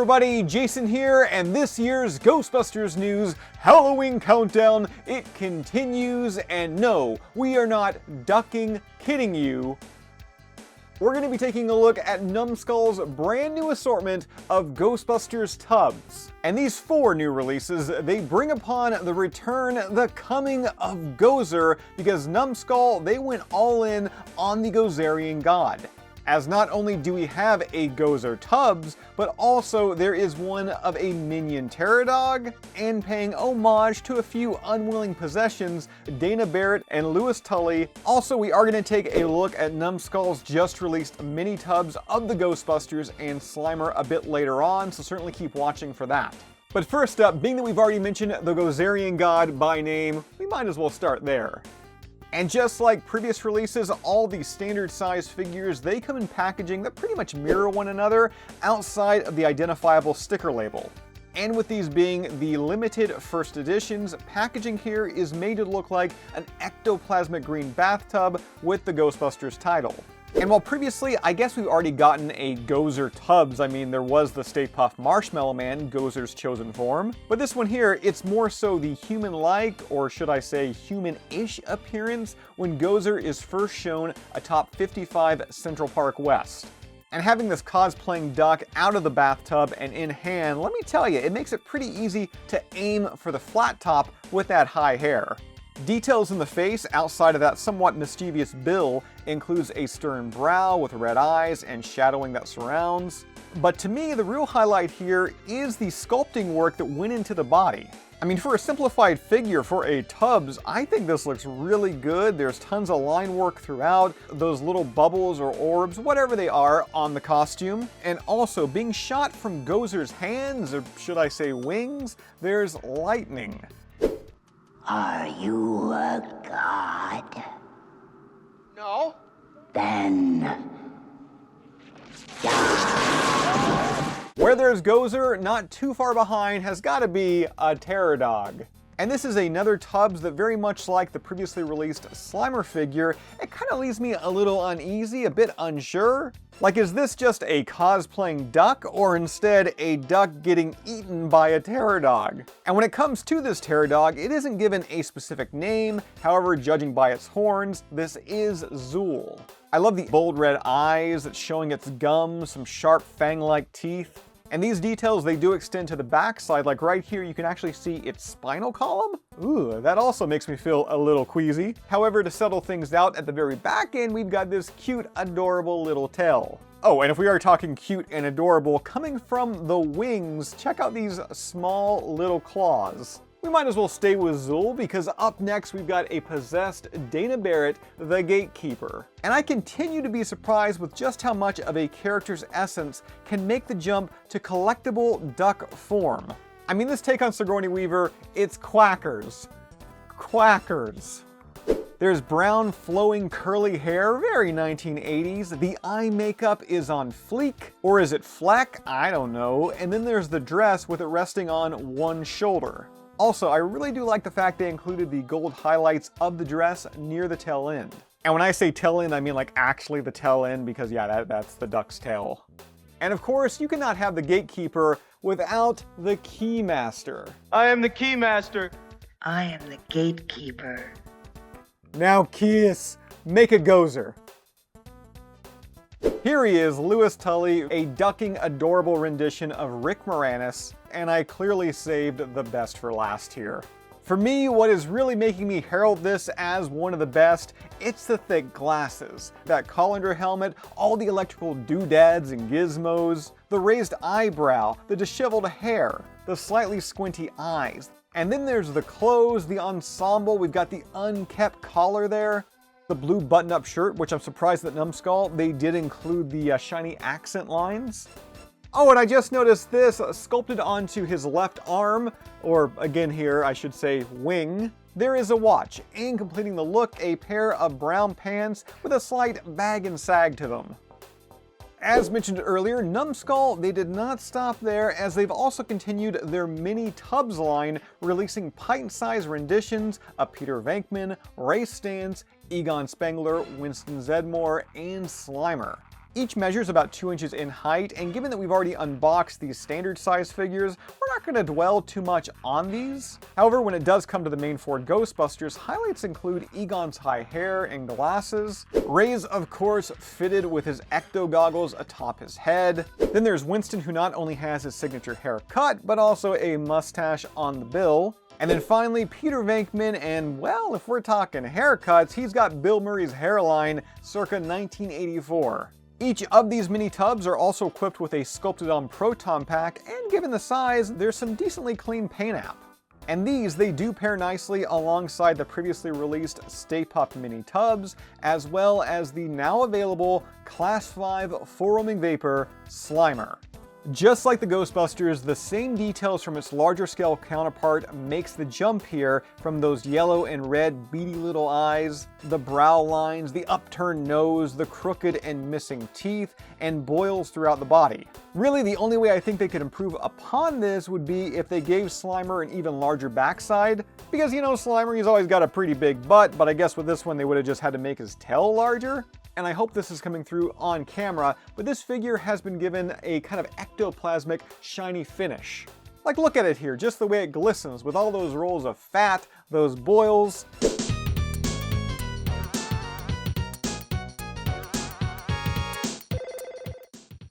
everybody, Jason here, and this year's Ghostbusters news Halloween countdown, it continues, and no, we are not kidding you. We're going to be taking a look at Numskull's brand new assortment of Ghostbusters tubs. And these 4 new releases, they bring upon the return, the coming of Gozer, because Numskull, they went all in on the Gozerian god. As not only do we have a Gozer tubs, but also there is one of a minion Pterodog, and paying homage to a few unwilling possessions, Dana Barrett and Louis Tully. Also, we are going to take a look at Numskull's just released mini tubs of the Ghostbusters and Slimer a bit later on, so certainly keep watching for that. But first up, being that we've already mentioned the Gozerian god by name, we might as well start there. And just like previous releases, all these standard size figures, they come in packaging that pretty much mirror one another outside of the identifiable sticker label. And with these being the limited first editions, packaging here is made to look like an ectoplasmic green bathtub with the Ghostbusters title. And while previously, I guess we've already gotten a Gozer tubs, I mean there was the Stay Puft Marshmallow Man, Gozer's chosen form, but this one here, it's more so the human-like, or should I say human-ish appearance, when Gozer is first shown atop 55 Central Park West. And having this cosplaying duck out of the bathtub and in hand, let me tell you, it makes it pretty easy to aim for the flat top with that high hair. Details in the face outside of that somewhat mischievous bill includes a stern brow with red eyes and shadowing that surrounds. But to me, the real highlight here is the sculpting work that went into the body. I mean, for a simplified figure for a tubs, I think this looks really good. There's tons of line work throughout, those little bubbles or orbs, whatever they are, on the costume. And also, being shot from Gozer's hands, or should I say wings, there's lightning. Are you a god? No. Then Where there's Gozer, not too far behind has got to be a Pterodog. And this is another tubs that, very much like the previously released Slimer figure, it kind of leaves me a little uneasy, a bit unsure. Like, is this just a cosplaying duck, or instead a duck getting eaten by a Pterodog? And when it comes to this Pterodog, it isn't given a specific name, however, judging by its horns, this is Zool. I love the bold red eyes, it's showing its gums, some sharp fang-like teeth. And these details, they do extend to the backside, like right here you can actually see its spinal column. Ooh, that also makes me feel a little queasy. However, to settle things out at the very back end, we've got this cute, adorable little tail. Oh, and if we are talking cute and adorable, coming from the wings, check out these small little claws. We might as well stay with Zool, because up next we've got a possessed Dana Barrett, the Gatekeeper. And I continue to be surprised with just how much of a character's essence can make the jump to collectible duck form. I mean, this take on Sigourney Weaver, it's quackers. Quackers. There's brown, flowing, curly hair, very 1980s. The eye makeup is on fleek, or is it fleck? I don't know. And then there's the dress with it resting on one shoulder. Also, I really do like the fact they included the gold highlights of the dress near the tail end. And when I say tail end, I mean like actually the tail end, because yeah, that's the duck's tail. And of course, you cannot have the Gatekeeper without the Keymaster. I am the Keymaster. I am the Gatekeeper. Now, Kiss, make a Gozer. Here he is, Louis Tully, a ducking, adorable rendition of Rick Moranis, and I clearly saved the best for last here. For me, what is really making me herald this as one of the best, it's the thick glasses, that colander helmet, all the electrical doodads and gizmos, the raised eyebrow, the disheveled hair, the slightly squinty eyes. And then there's the clothes, the ensemble, we've got the unkept collar there, the blue button-up shirt, which I'm surprised that Numskull, they did include the shiny accent lines. Oh, and I just noticed this, sculpted onto his left arm, or again here, I should say wing, there is a watch, and completing the look, a pair of brown pants with a slight bag and sag to them. As mentioned earlier, Numskull, they did not stop there, as they've also continued their mini tubs line, releasing pint-sized renditions of Peter Venkman, Ray Stantz, Egon Spengler, Winston Zeddemore, and Slimer. Each measures about 2 inches in height, and given that we've already unboxed these standard size figures, we're not going to dwell too much on these. However, when it does come to the main four Ghostbusters, highlights include Egon's high hair and glasses, Ray's of course fitted with his ecto goggles atop his head. Then there's Winston, who not only has his signature haircut, but also a mustache on the bill. And then finally, Peter Venkman, and well, if we're talking haircuts, he's got Bill Murray's hairline circa 1984. Each of these mini tubs are also equipped with a sculpted-on proton pack, and given the size, there's some decently clean paint app. And these, they do pair nicely alongside the previously released Stay Puft mini tubs, as well as the now available Class 5 four-roaming vapor Slimer. Just like the Ghostbusters, the same details from its larger scale counterpart makes the jump here, from those yellow and red beady little eyes, the brow lines, the upturned nose, the crooked and missing teeth, and boils throughout the body. Really, the only way I think they could improve upon this would be if they gave Slimer an even larger backside, because you know Slimer, he's always got a pretty big butt, but I guess with this one they would have just had to make his tail larger. And I hope this is coming through on camera, but this figure has been given a kind of ectoplasmic, shiny finish. Like, look at it here, just the way it glistens with all those rolls of fat, those boils.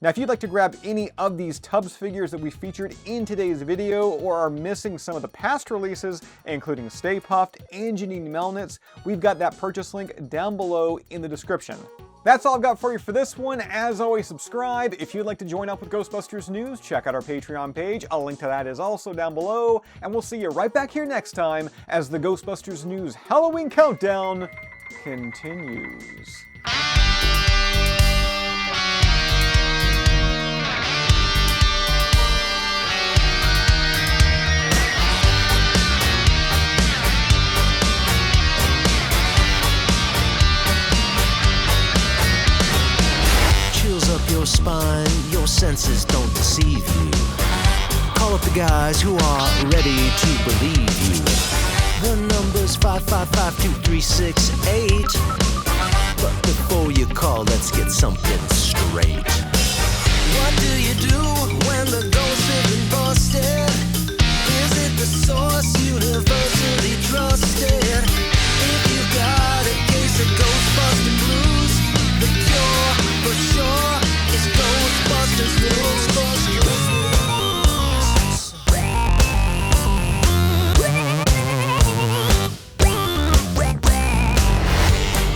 Now, if you'd like to grab any of these Tubs figures that we featured in today's video, or are missing some of the past releases, including Stay Puft and Janine Melnitz, we've got that purchase link down below in the description. That's all I've got for you for this one. As always, subscribe. If you'd like to join up with Ghostbusters News, check out our Patreon page. A link to that is also down below. And we'll see you right back here next time as the Ghostbusters News Halloween Countdown continues. Your spine, your senses don't deceive you. Call up the guys who are ready to believe you. The number's 555-2368. But before you call, let's get something straight. What do you do when the ghost has been busted? Is it the source universally trusted? If you got a case of Ghostbuster blues, the cure for sure is Ghostbusters News.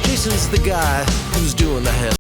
Jason's the guy who's doing the hell.